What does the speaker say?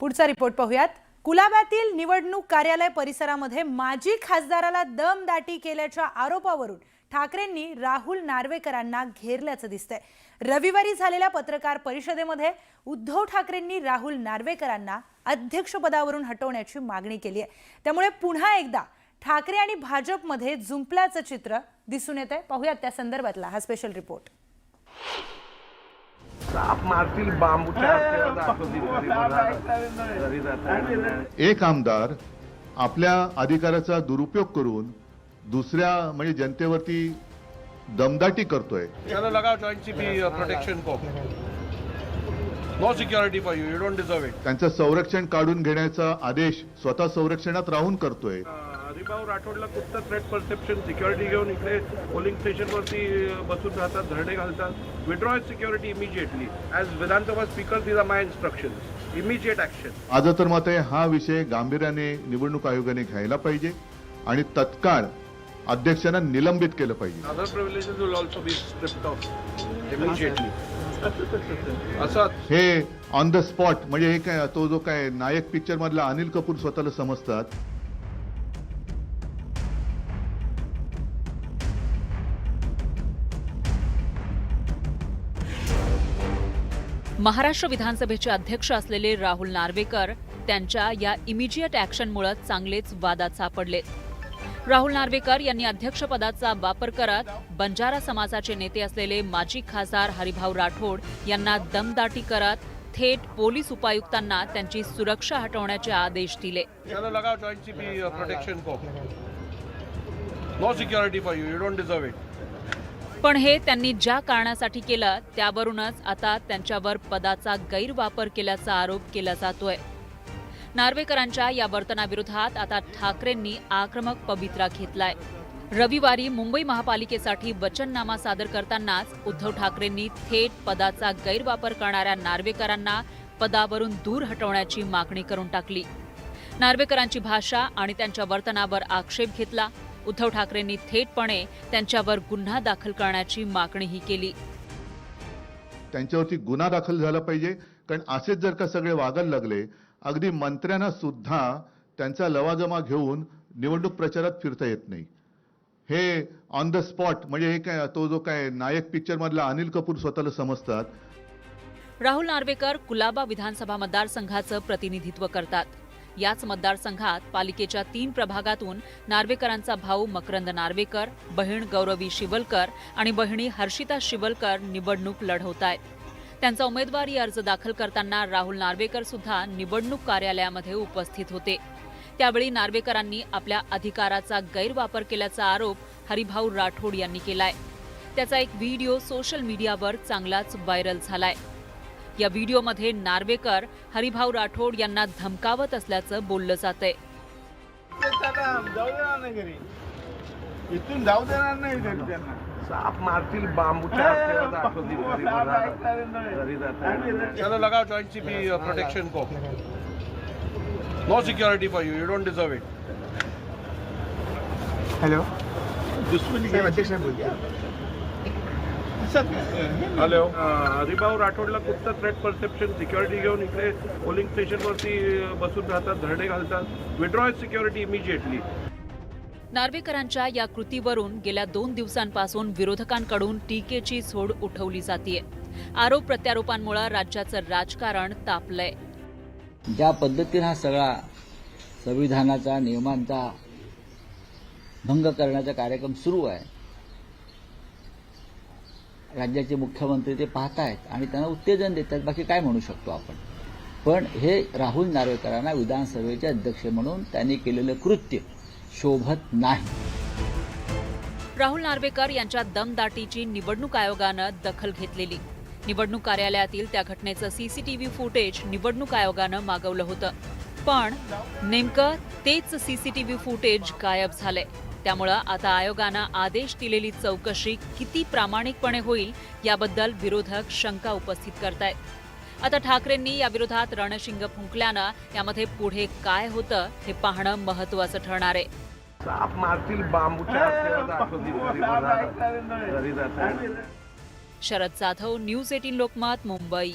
पुढचा रिपोर्ट पाहूयात। कुलाब्यातील निवडणूक कार्यालय परिसरामध्ये माजी खासदाराला दमदाटी केल्याच्या आरोपावरून ठाकरेंनी राहुल नार्वेकरांना घेरल्याचं दिसतंय। रविवारी झालेल्या पत्रकार परिषदेमध्ये उद्धव ठाकरेंनी राहुल नार्वेकरांना अध्यक्षपदावरून हटवण्याची मागणी केली आहे। त्यामुळे पुन्हा एकदा ठाकरे आणि भाजपमध्ये जुंपल्याचं चित्र दिसून येतंय। पाहूयात त्या संदर्भातला हा स्पेशल रिपोर्ट। एक आमदार आपल्या अधिकाराचा दुरुपयोग करून दुसऱ्या म्हणजे जनतेवरती दमदाटी करतोय। चलो लगाओ जॉइंट सीपी प्रोटेक्शन को। No security for you, you don't deserve it. त्यांचं संरक्षण काढून घेण्याचा आदेश स्वतः संरक्षणात राहून करतोय। हरिभाऊ राठोडला कुठलं थ्रेट परसेप्शन सिक्युरिटी घेऊन इकडे पोलिंग स्टेशनवरती बसून राहतात, धरणे घालतात। Withdraw security immediately as Vidhan Sabha speaker, these are my instructions. Immediate action. माझं तर मत आहे हा विषय गांभीर्याने निवडणूक आयोगाने घ्यायला पाहिजे आणि तत्काळ अध्यक्षांना निलंबित केलं पाहिजे। Other privileges will also be stripped off immediately. असं हे ऑन द स्पॉट म्हणजे हे काय, तो जो काय नायक पिक्चर मधला अनिल कपूर स्वतःला समजतात। महाराष्ट्र विधानसभेचे अध्यक्ष असलेले राहुल नार्वेकर त्यांच्या या इमिजिएट ॲक्शनमुळे चांगलेच वादात सापडलेत। राहुल नार्वेकर यांनी अध्यक्षपदाचा वापर करत बंजारा समाजाचे नेते असलेले माजी खासदार हरिभाऊ राठोड यांना दमदाटी करत थेट पोलीस उपायुक्तांना त्यांची सुरक्षा हटवण्याचे आदेश दिले। चलो लगाओ जॉइंट सीपी प्रोटेक्शन को। No security for you, you don't deserve it. पण हे त्यांनी ज्या कारणासाठी केलं त्यावरूनच आता त्यांच्यावर पदाचा गैरवापर केल्याचा आरोप केला जातोय। नार्वेकरांच्या या वर्तनाविरोधात आता ठाकरेंनी आक्रमक पवित्रा घेतलाय। रविवारी मुंबई महापालिकेसाठी वचननामा सादर करतानाच उद्धव ठाकरेंनी थेट पदाचा गैरवापर करणाऱ्या नार्वेकरांना पदावरून दूर हटवण्याची मागणी करून टाकली। नार्वेकरांची भाषा आणि त्यांच्या वर्तनावर आक्षेप घेतला। उद्धव ठाकरेंनी थेटपणे त्यांच्यावर गुन्हा दाखल करण्याची मागणीही केली। त्यांच्यावरती गुन्हा दाखल झाला पाहिजे, कारण असेच जर का सगळे वागायला लागले, अगदी मंत्र्यांना सुद्धा त्यांचा लवाजमा घेऊन निवडणूक प्रचारात फिरता येत नाही। हे ऑन द स्पॉट म्हणजे हे काय, तो जो काय नायक पिक्चर मधला अनिल कपूर स्वतःला समजतात। राहुल नार्वेकर कुलाबा विधानसभा मतदारसंघाचं प्रतिनिधित्व करतात। याच मतदारसंघात पालिकेच्या 3 प्रभागातून नार्वेकरांचा भाऊ मकरंद नार्वेकर, बहीण गौरवी शिवलकर आणि बहिणी हर्षिता शिवलकर निवडणूक लढवतायत। त्यांचा उमेदवारी अर्ज दाखल करताना राहुल नार्वेकर सुद्धा निवडणूक कार्यालयामध्ये उपस्थित होते। त्यावेळी नार्वेकरांनी आपल्या अधिकाराचा गैरवापर केल्याचा आरोप हरिभाऊ राठोड यांनी केलाय। त्याचा एक व्हिडिओ सोशल मीडियावर चांगलाच व्हायरल झालाय। या व्हिडिओमध्ये नार्वेकर हरिभाऊ राठोड यांना धमकावत असल्याचं बोललं जातंय। इथून जाऊ देणार नाही घरी त्यांना। साप मारतील बांबूच्या चलो लगाओ जॉइंट सीपी प्रोटेक्शन को। No security for you, you don't deserve it. Hello, दुश्मनी साहेब अध्यक्ष बोल दिया। हॅलो, हरिभाऊ राठोडला कुठलं थ्रेट परसेप्शन सिक्युरिटी घेऊन इकडे पोलिंग स्टेशनवरती बसून राहतात, धरणे घालतात। Withdraw security immediately. नार्वेकरांच्या या कृतीवरून गेल्या 2 दिवसांपासून विरोधकांकडून टीकेची झोड उठवली जातेय। आरोप प्रत्यारोपांमुळे राज्याचं राजकारण तापलंय। ज्या पद्धतीने हा सगळा संविधानाचा नियमांचा भंग करण्याचा कार्यक्रम सुरू आहे, राज्याचे मुख्यमंत्री ते पाहतायत आणि त्यांना उत्तेजन देतात। बाकी काय म्हणू शकतो आपण। पण हे राहुल नार्वेकरांना विधानसभेचे अध्यक्ष म्हणून त्यांनी केलेलं कृत्य शोभत नाही। राहुल नार्वेकर यांच्या दमदाटीची निवडणूक आयोगानं दखल घेतलेली। निवडणूक कार्यालयातील त्या घटनेचं सीसीटीव्ही फुटेज निवडणूक आयोगानं मागवलं होतं, पण नेमकं तेच सीसीटीव्ही फुटेज गायब झालंय। त्यामुळे आता आयोगानं आदेश दिलेली चौकशी किती प्रामाणिकपणे होईल याबद्दल विरोधक शंका उपस्थित करतायत। आता ठाकरेंनी याविरोधात रणशिंग फुंकल्यानं यामध्ये पुढे काय होतं हे पाहणं महत्त्वाचं ठरणार आहे। साप मारतील बांबूच्या शरद जाधव, न्यूज 18 लोकमत, मुंबई।